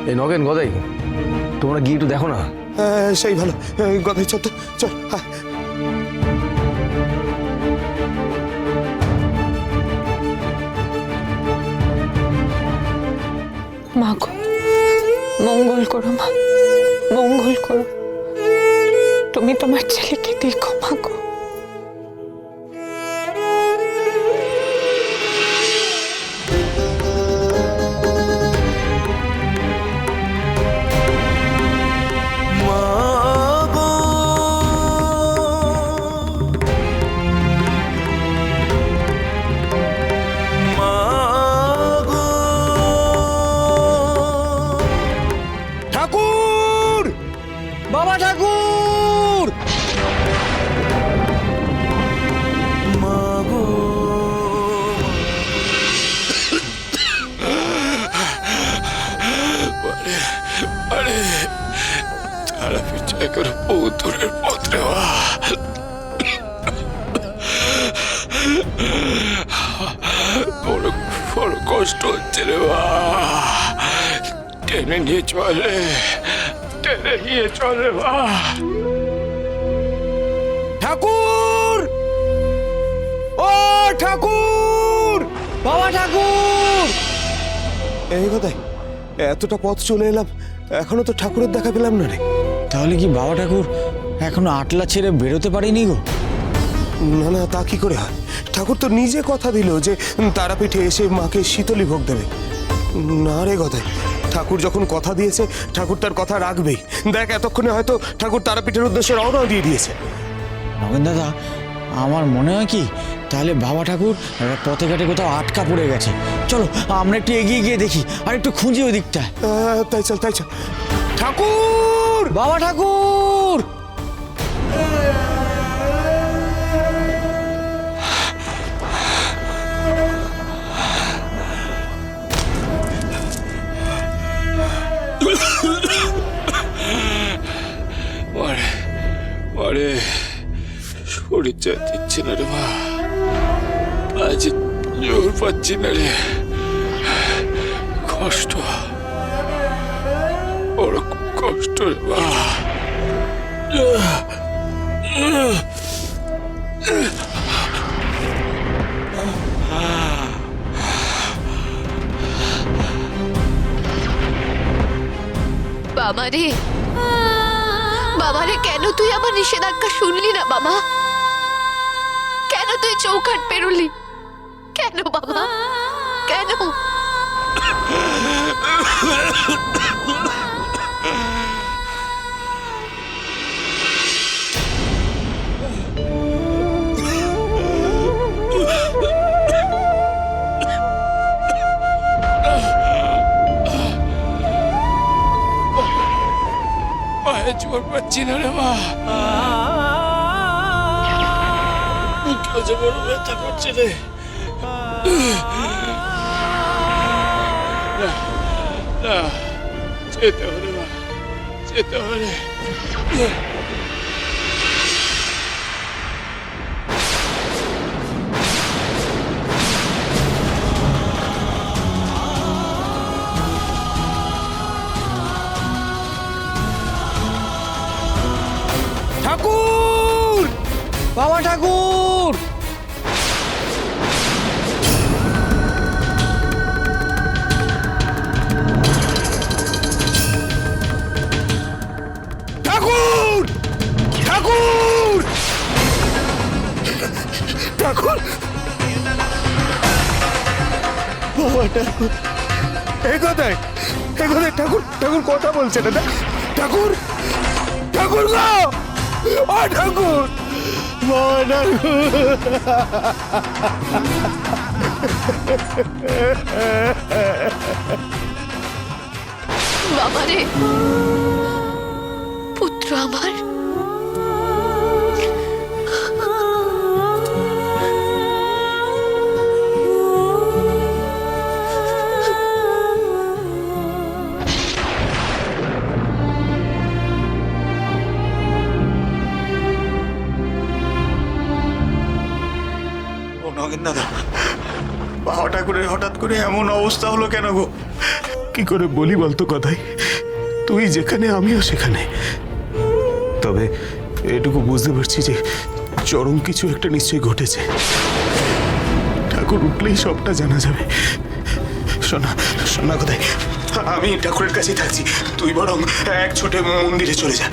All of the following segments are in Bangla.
এই নগেন গদাই, তোমরা গিয়ে একটু দেখো না। সেই ভালো। গদাই চল তো, চল। মা গো, মঙ্গল করো মা, মঙ্গল করো। তুমি তোমার ছেলেকে দেখো মা গো। ঠাকুর, বাবা ঠাকুর, মাগো। আরে তারা পিছনে করে বহু দূরের পথ রে বা। বড় বড় কষ্ট হচ্ছে রে বা। টেনে নিয়ে চলে, টেনে নিয়ে চলে বা। ঠাকুর, ও ঠাকুর, বাবা ঠাকুর। এই গদাই, এতটা পথ চলে এলাম, এখনো তো ঠাকুরের দেখা পেলাম না রে। তাহলে কি বাবা ঠাকুর এখনো আটলা ছেড়ে বেরোতে পারেনি গো? না না, তা কি করে হয়? ঠাকুর তো নিজে কথা দিল যে তারাপীঠে এসে মাকে শীতলী ভোগ দেবে। না রে গদাই, ঠাকুর যখন কথা দিয়েছে ঠাকুর তার কথা রাখবেই। দেখ, এতক্ষণে হয়তো ঠাকুর তারাপীঠের উদ্দেশ্যে রওনা দিয়ে দিয়েছে। নগেন দাদা, আমার মনে হয় কি তাহলে বাবা ঠাকুর পথে ঘাটে কোথাও আটকা পড়ে গেছে। চলো আমরা একটু এগিয়ে গিয়ে দেখি, আর একটু খুঁজি ওই দিকটা। তাই চল, তাই চল। ঠাকুর, বাবা ঠাকুর, আরে শরীর যা দিচ্ছে না রে মা, আজ জোর পাচ্ছি না রে। কষ্ট, বড় কষ্ট রে মা। বাবা রে, বাবা রে, কেন তুই আমার নিষেধাজ্ঞা শুনলি না বাবা? কেন তুই চৌকাঠ পেরোলি? কেন বাবা, কেন? পায়ে জোর পাচ্ছি না রে মা, বুকে যে বড় ব্যথা করছে রে। না, যেতে হবে মা, যেতে হবে। ঠাকুর, বাবা ঠাকুর, ঠাকুর, ঠাকুর, ঠাকুর, বাবা ঠাকুর। এই কথায়, এই কথায় ঠাকুর, ঠাকুর কথা বলছে না। ঠাকুর, ঠাকুর গো, ও ঠাকুর, বাবা ঠাকুর। বাবা রে, পুত্র আমার, নগেন দাদা, বাবা ঠাকুরের হঠাৎ করে এমন অবস্থা হলো কেন গো? কি করে বলি বলতো কথাই, তুই যেখানে আমিও সেখানে। তবে এটুকু বুঝতে পারছি যে চরম কিছু একটা নিশ্চয়ই ঘটেছে। ঠাকুর উঠলেই সবটা জানা যাবে। শোনা শোনা কোথায়, আমি ঠাকুরের কাছেই থাকছি, তুই বরং এক ছোটে মন্দিরে চলে যা।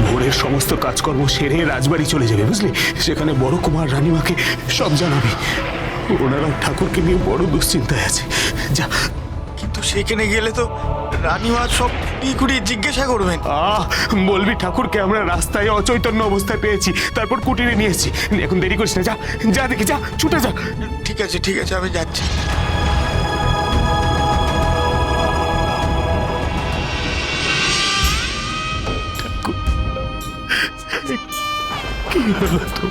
ভোরের সমস্ত কাজকর্ম সেরে রাজবাড়ি চলে যাবে, বুঝলি? সেখানে বড় কুমার রানীমাকে সব জানাবি। ওনারা ঠাকুরকে নিয়ে বড় দুশ্চিন্তায় আছে। যা। কিন্তু সেখানে গেলে তো রানীমা সব কুড়িয়ে জিজ্ঞাসা করবেন। বলবি ঠাকুরকে আমরা রাস্তায় অচৈতন্য অবস্থায় পেয়েছি, তারপর কুটিরে নিয়েছি। এখন দেরি করিস না, যা যা, দেখি যা, ছুটে যা। ঠিক আছে ঠিক আছে, আমি যাচ্ছি। কি হলো তো?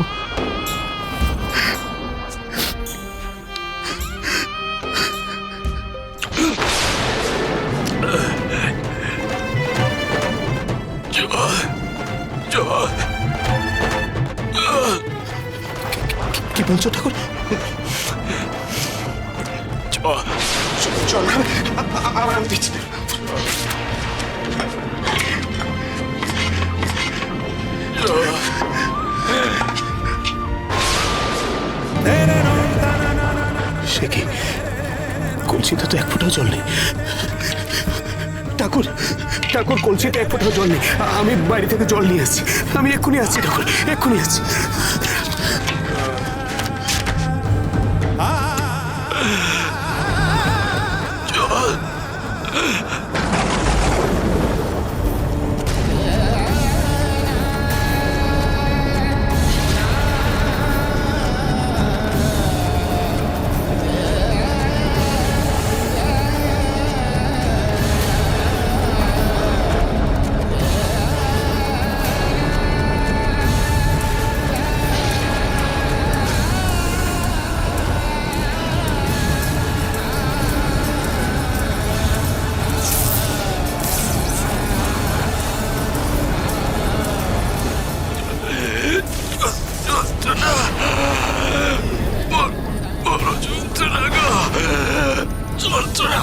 কি বলছো ঠাকুর? চল আবার আমি দিচ্ছি। সে কি, কলসিতে তো এক ফোঁটাও জল নেই। ঠাকুর ঠাকুর, কলসিতে এক ফোঁটাও জল নেই। আমি বাড়ি থেকে জল নিয়ে আসছি, আমি এক্ষুনি আসছি ঠাকুর, এক্ষুনি আসছি।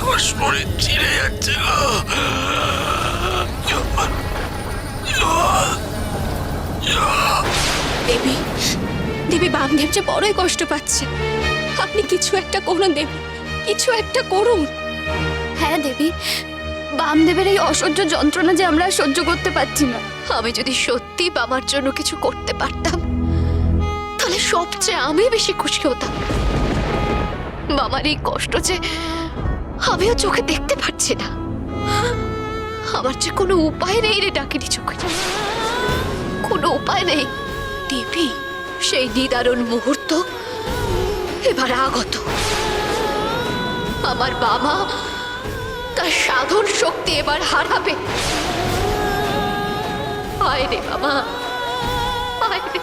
আমার শরীর চিড়ে যাচ্ছে দেবী, দেবী বামদেব যে বড়ই কষ্ট পাচ্ছে। আপনি কিছু একটা করুন দেবী, কিছু একটা করুন। হ্যাঁ দেবী, বামদেবের এই অসহ্য যন্ত্রণা যে আমরা সহ্য করতে পারছি না। আমি যদি সত্যি বাবার জন্য কিছু করতে পারতাম, তাহলে সবচেয়ে আমি বেশি খুশি হতাম। বাবার এই কষ্ট যে আমিও চোখে দেখতে পাচ্ছি না। আমার যে কোনো উপায় নেই রে ডাকিনি, চোখে কোনো উপায় নেই। দেবী, সেই নিদারুণ মুহূর্ত এবার আগত। আমার বাবা তার সাধন শক্তি এবার হারাবে। আয় রে বাবা, আয় রে।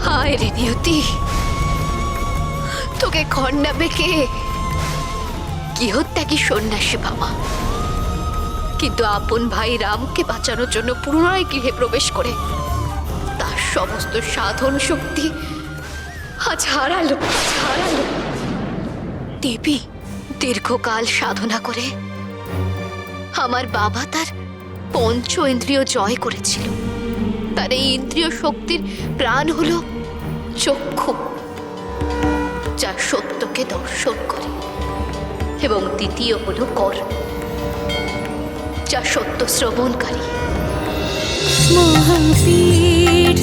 হায় রে নিয়তি, তোকে খণ্ডাবে কে? গৃহত্যাগী সন্ন্যাসী বাবা, কিন্তু আপন ভাই রামকে বাঁচানোর জন্য পুনরায় গৃহে প্রবেশ করে তার সমস্ত সাধন শক্তি আজ হারালো। দেবী, দীর্ঘকাল সাধনা করে আমার বাবা তার পঞ্চ ইন্দ্রিয় জয় করেছিল। তার এই ইন্দ্রিয় শক্তির প্রাণ হলো চক্ষু, যা সত্যকে দর্শন করে, এবং দ্বিতীয় হলো কর্ণ, যা সত্য শ্রবণকারী। মহাপীঠ